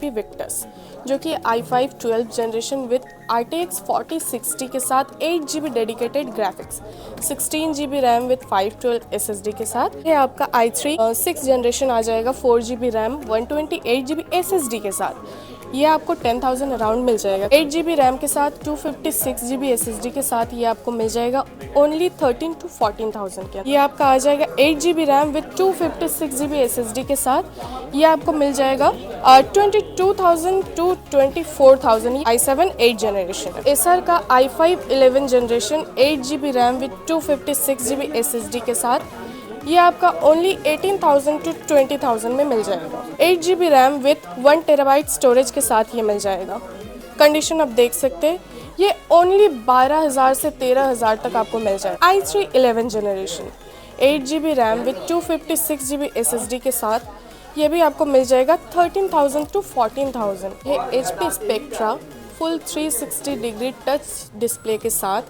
HP Victus, जो कि i5 12 generation with RTX 4060 के साथ 8GB dedicated graphics, 16GB RAM with 512 SSD के साथ। ये आपका i3 6 जनरेशन आ जाएगा, 4GB रैम 128GB SSD के साथ। ये आपको 10,000 अराउंड मिल जाएगा। 8GB रैम के साथ 256GB SSD के साथ ये आपको मिल जाएगा ओनली 13 to 14,000 के। ये आपका आ जाएगा 8GB RAM with 256GB SSD के साथ। ये आपको मिल जाएगा 22,000 to 24,000। i7 8 जनरेशन है। एसर का i5 11 generation 8GB RAM with 256GB SSD के साथ ये आपका ओनली 18,000 to 20,000 में मिल जाएगा। 8GB RAM with 1 TB storage के साथ ये मिल जाएगा। कंडीशन आप देख सकते हैं, ये ओनली 12,000 से 13,000 तक आपको मिल जाएगा। i3 11 generation 8GB RAM with 256GB SSD के साथ ये भी आपको मिल जाएगा 13,000 to 14,000। ये HP Spectra full 360 degree touch display के साथ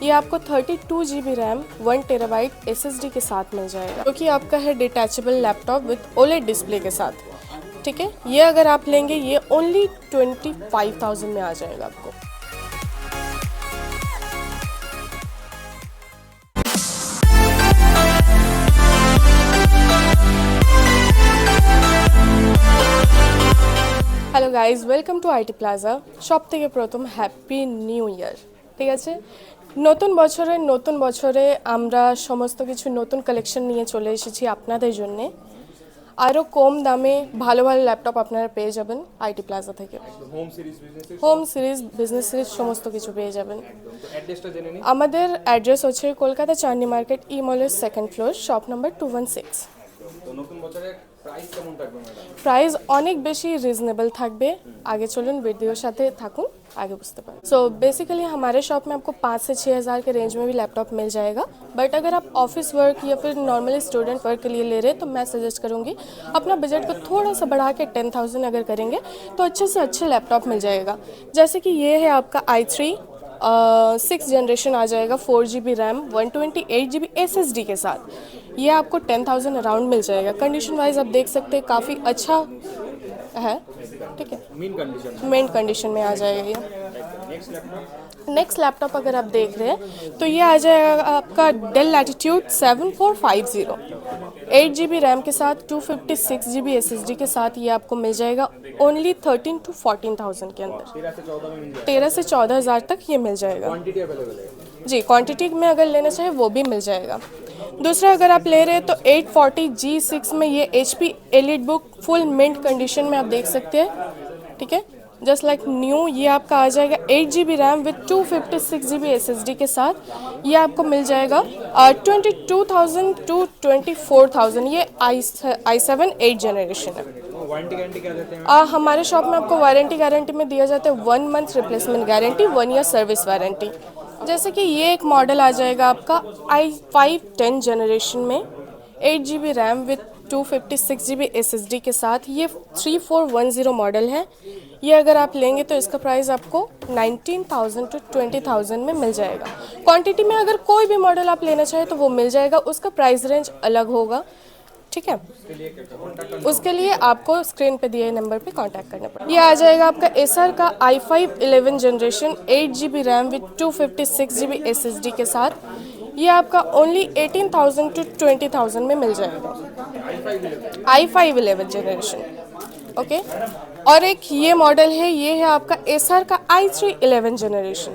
ये आपको 32GB रैम 1 TB SSD के साथ मिल जाएगा, जो कि आपका है detachable laptop with OLED display के साथ। ठीक है, ये अगर आप लेंगे ये ओनली 25,000 में आ जाएगा आपको। Hello guys, welcome to IT plaza. সব থেকে প্রথম হ্যাপি নিউ ইয়ার। ঠিক আছে, নতুন বছরে আমরা সমস্ত কিছু নতুন কালেকশন নিয়ে চলে এসেছি আপনাদের জন্য। আরও কম দামে ভালো ভালো ল্যাপটপ আপনারা পেয়ে যাবেন আইটি প্লাজা থেকে। হোম সিরিজ, বিজনেস সিরিজ সমস্ত কিছু পেয়ে যাবেন। আমাদের অ্যাড্রেস হচ্ছে কলকাতা চাঁদনি মার্কেট ই মলের 2nd floor, shop number 216। Price অনেক বেশি রিজনেবল থাকবে। आगे चलून वीडियो साथे थाकुन, आगे बुझते पारें। सो बेसिकली हमारे शॉप में आपको 5 से 6 हज़ार के रेंज में भी लैपटॉप मिल जाएगा। बट अगर आप ऑफिस वर्क या फिर नॉर्मली स्टूडेंट वर्क के लिए ले रहे हैं तो मैं सजेस्ट करूँगी अपना बजट को थोड़ा सा बढ़ा के 10,000 अगर करेंगे तो अच्छे से अच्छे लैपटॉप मिल जाएगा। जैसे कि ये है आपका i3 6 जनरेशन आ जाएगा, 4GB रैम 128GB SSD के साथ। ये आपको 10,000 अराउंड मिल जाएगा। कंडीशन वाइज आप देख सकते हैं काफ़ी अच्छा है। ठीक है, मेन कंडीशन में आ जाएगा ये। नेक्स्ट लैपटॉप अगर आप देख रहे हैं तो ये आ जाएगा आपका डेल लैटिट्यूड 7450, 8GB रैम के साथ 256GB SSD के साथ ये आपको मिल जाएगा ओनली 13 to 14,000 के अंदर। 13 से 14,000 तक ये मिल जाएगा जी। क्वांटिटी में अगर लेना चाहे वो भी मिल जाएगा। दूसरा अगर आप ले रहे हैं तो 840G6 में ये HP Elite book full mint condition में आप देख सकते हैं। ठीक है, जस्ट लाइक न्यू। ये आपका आ जाएगा 8GB RAM with 256GB SSD के साथ। ये आपको मिल जाएगा 22,000 to 24,000। ये i7 8 जनरेशन है। वारंटी गारंटी क्या देते हैं? हमारे शॉप में आपको वारंटी गारंटी में दिया जाता है 1 month replacement guarantee, 1 year service warranty. जैसे कि ये एक मॉडल आ जाएगा आपका i5 10 जनरेशन में 8GB RAM with 256GB SSD के साथ। ये 3410 मॉडल है। ये अगर आप लेंगे तो इसका प्राइस आपको 19,000 to 20,000 में मिल जाएगा। क्वांटिटी में अगर कोई भी मॉडल आप लेना चाहे तो वो मिल जाएगा, उसका प्राइस रेंज अलग होगा। ठीक है, उसके लिए आपको स्क्रीन पे दिए नंबर पे कांटेक्ट करना पड़ेगा। ये आ जाएगा आपका एसर का i5 11 generation 8GB RAM with 256GB SSD के साथ। ये आपका ओनली 18,000 to 20,000 में मिल जाएगा। i5 11 generation okay. और एक ये मॉडल है, ये है आपका एसर का i3 11 generation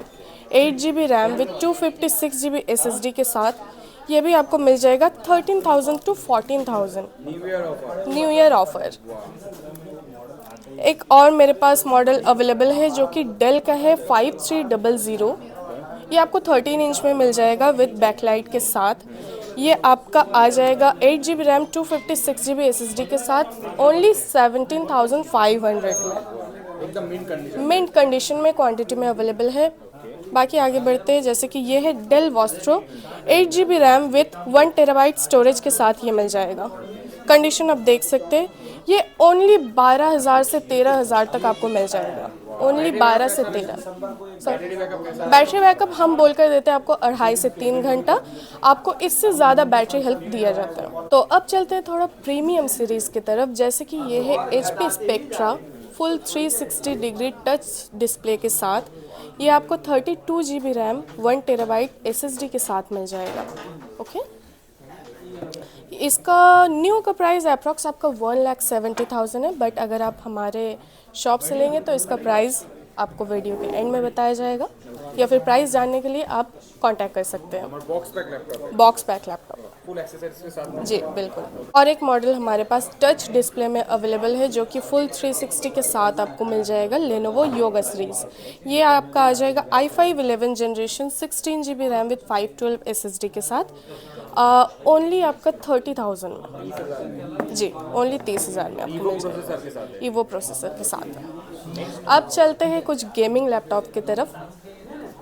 8GB RAM with 256GB SSD के साथ। ये भी आपको मिल जाएगा 13,000 to 14,000 न्यू ईयर ऑफर। एक और मेरे पास मॉडल अवेलेबल है जो कि डेल का है 5300। ये आपको 13 इंच में मिल जाएगा विद बैकलाइट के साथ। ये आपका आ जाएगा 8GB रैम 256GB SSD के साथ ओनली 17,500 में। एकदम मिंट कंडीशन में क्वांटिटी में अवेलेबल है। बाकी आगे बढ़ते हैं। जैसे कि ये है Dell Vostro 8GB RAM with 1 TB storage के साथ ये मिल जाएगा। कंडीशन आप देख सकते हैं, ये ओनली 12,000 से 13,000 तक आपको मिल जाएगा। ओनली 12 से 13। बैटरी बैकअप हम बोल कर देते हैं आपको 2.5 से 3 घंटा। आपको इससे ज़्यादा बैटरी हेल्प दिया जाता है। तो अब चलते हैं थोड़ा प्रीमियम सीरीज़ की तरफ। जैसे कि ये है HP spectra full 360 degree touch display के साथ। ये आपको 32 GB रैम 1 टेराबाइट SSD के साथ मिल जाएगा। ओके, इसका न्यू का प्राइस अप्रॉक्स आपका 1,70,000 है, बट अगर आप हमारे शॉप से लेंगे तो इसका प्राइस आपको वीडियो के एंड में बताया जाएगा, या फिर प्राइस जानने के लिए आप कांटेक्ट कर सकते हैं। Box pack laptop, box pack laptop full accessories के साथ। जी बिल्कुल। और एक मॉडल हमारे पास टच डिस्प्ले में अवेलेबल है जो कि फुल 360 के साथ आपको मिल जाएगा, लेनोवो योगा सीरीज। ये आपका आ जाएगा i5 11 generation 16 GB RAM with 512 SSD के साथ। ओनली आपका 30,000 में, जी ओनली 30,000 में आपको मिल जाएगा, ईवो प्रोसेसर के साथ। अब चलते हैं कुछ गेमिंग लैपटॉप की तरफ।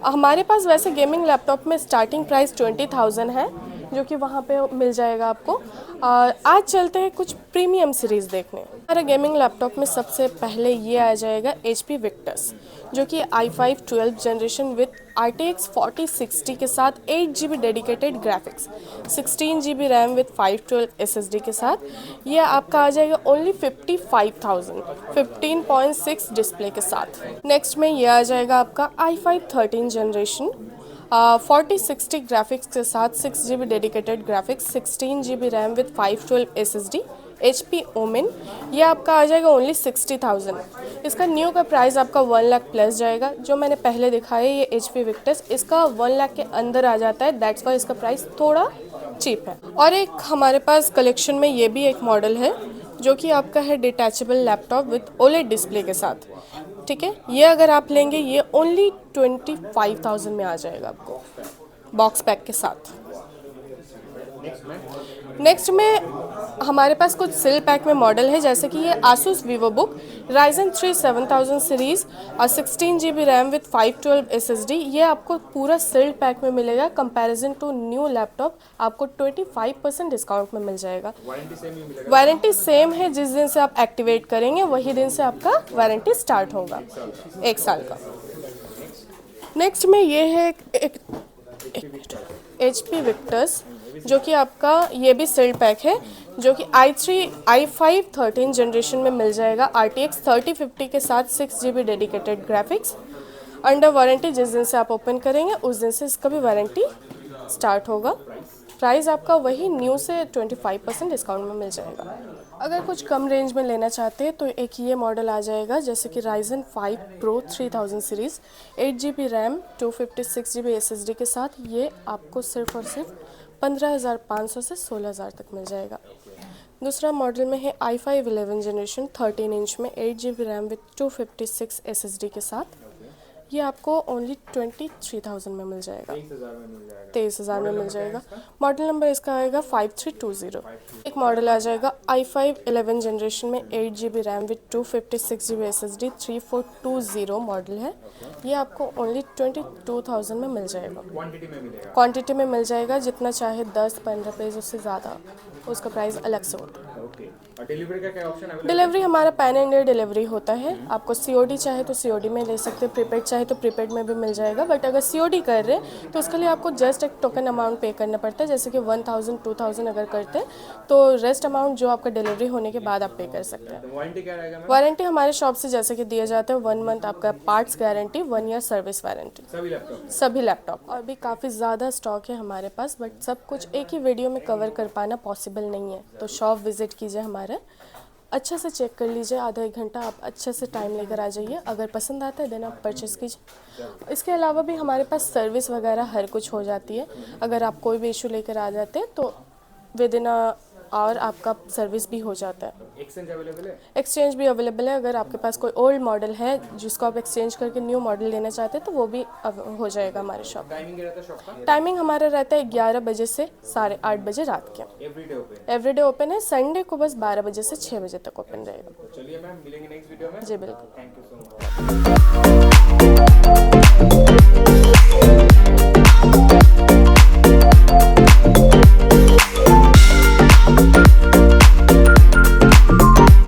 हमारे पास वैसे गेमिंग लैपटॉप में स्टार्टिंग प्राइस 20,000 है, जो कि वहाँ पे मिल जाएगा आपको। आज चलते हैं कुछ प्रीमियम सीरीज़ देखने। हमारे गेमिंग लैपटॉप में सबसे पहले ये आ जाएगा HP विक्टस, जो कि i5 12 जनरेशन विद RTX 4060 के साथ 8 GB dedicated graphics, 16 GB RAM with 512 SSD के साथ। ये आपका आ जाएगा ओनली 55,000, 15.6 डिस्प्ले के साथ। नेक्स्ट में ये आ जाएगा आपका i5 13 जनरेशन 4060 ग्राफिक्स के साथ 6 GB dedicated graphics, 16 GB RAM with 512 SSD, HP Omen. ये आपका आ जाएगा ओनली 60,000। इसका न्यू का प्राइस आपका 1 लाख प्लस जाएगा। जो मैंने पहले दिखाया ये HP विक्टस, इसका 1 लाख के अंदर आ जाता है, दैट्स वाई इसका प्राइस थोड़ा चीप है। और एक हमारे पास कलेक्शन में ये भी एक मॉडल है जो कि आपका है detachable laptop with OLED display के साथ। ठीक है, ये अगर आप लेंगे ये ओनली 25,000 में आ जाएगा आपको बॉक्स पैक के साथ। नेक्स्ट में हमारे पास कुछ सिल पैक में मॉडल है, जैसे कि ये Asus VivoBook Ryzen 3 7000 सीरीज़ और 16 GB रैम विद 512 SSD। ये आपको पूरा सिल पैक में मिलेगा। कंपैरिजन टू न्यू लैपटॉप आपको 25% डिस्काउंट में मिल जाएगा। वारंटी सेम है, जिस दिन से आप एक्टिवेट करेंगे वही दिन से आपका वारंटी स्टार्ट होगा, 1 साल का। नेक्स्ट में ये है एक HP विक्टस, जो कि आपका ये भी सिल्ड पैक है, जो कि i5 13 जनरेशन में मिल जाएगा, RTX 3050 के साथ 6 GB dedicated graphics, under warranty. जिस दिन से आप ओपन करेंगे उस दिन से इसका भी वारंटी स्टार्ट होगा। प्राइस आपका वही न्यू से 25% डिस्काउंट में मिल जाएगा। अगर कुछ कम रेंज में लेना चाहते हैं तो एक ये मॉडल आ जाएगा, जैसे कि Ryzen 5 Pro 3000 series 8 GB RAM 256 GB SSD के साथ। ये आपको सिर्फ और सिर्फ 15,500 से 16,000 तक मिल जाएगा। दूसरा मॉडल में है i5 11 जनरेशन 13 इंच में 8 GB रैम विद 256 SSD के साथ। ये आपको ओनली 23,000 में मिल जाएगा, 23,000 में मिल जाएगा। मॉडल नंबर इसका आएगा 5320। एक मॉडल आ जाएगा i5 11 जनरेशन में 8 GB RAM with 256 GB SSD 3420 model है। ये आपको ओनली 22,000 में मिल जाएगा। क्वांटिटी में मिल जाएगा, जितना चाहे 10-15 पेज, उससे ज़्यादा उसका प्राइस अलग से होता है। डिलीवरी का क्या ऑप्शन है? डिलीवरी हमारा पैन इंडिया डिलीवरी होता है। आपको COD चाहे तो COD में ले सकते हैं, प्रीपेड चाहे तो प्रीपेड में भी मिल जाएगा। बट अगर COD कर रहे हैं तो उसके लिए आपको जस्ट एक टोकन अमाउंट पे करना पड़ता है, जैसे कि 1,000 2,000 अगर करते हैं तो रेस्ट अमाउंट जो आपका डिलीवरी होने के बाद आप पे कर सकते हैं। वारंटी क्या रहेगा? वारंटी हमारे शॉप से जैसे कि दिया जाता है 1 मंथ आपका parts guarantee, 1 year service warranty, सभी लैपटॉप। और भी काफ़ी ज़्यादा स्टॉक है हमारे पास, बट सब कुछ एक ही वीडियो में कवर कर पाना पॉसिबल नहीं है। तो शॉप विजिट कीजिए हमारे, अच्छे से चेक कर लीजिए, आधा 1 घंटा आप अच्छे से टाइम लेकर आ जाइए। अगर पसंद आता है देन आप परचेज़ कीजिए। इसके अलावा भी हमारे पास सर्विस वगैरह हर कुछ हो जाती है। अगर आप कोई भी इशू लेकर आ जाते हैं तो विद इन और आपका सर्विस भी हो जाता है। एक्सचेंज अवेलेबल है? एक्सचेंज भी अवेलेबल है। अगर आपके पास कोई ओल्ड मॉडल है जिसको आप एक्सचेंज करके न्यू मॉडल लेना चाहते हैं तो वो भी हो जाएगा हमारे शॉप। टाइमिंग रहता है शॉप का? टाइमिंग हमारा रहता है 11 बजे से 8:30 बजे रात के। एवरीडे ओपन है। संडे को बस 12 बजे से 6 बजे तक ओपन रहेगा। चलिए मैम, मिलेंगे नेक्स्ट वीडियो में। जी बिल्कुल। Thank you so much.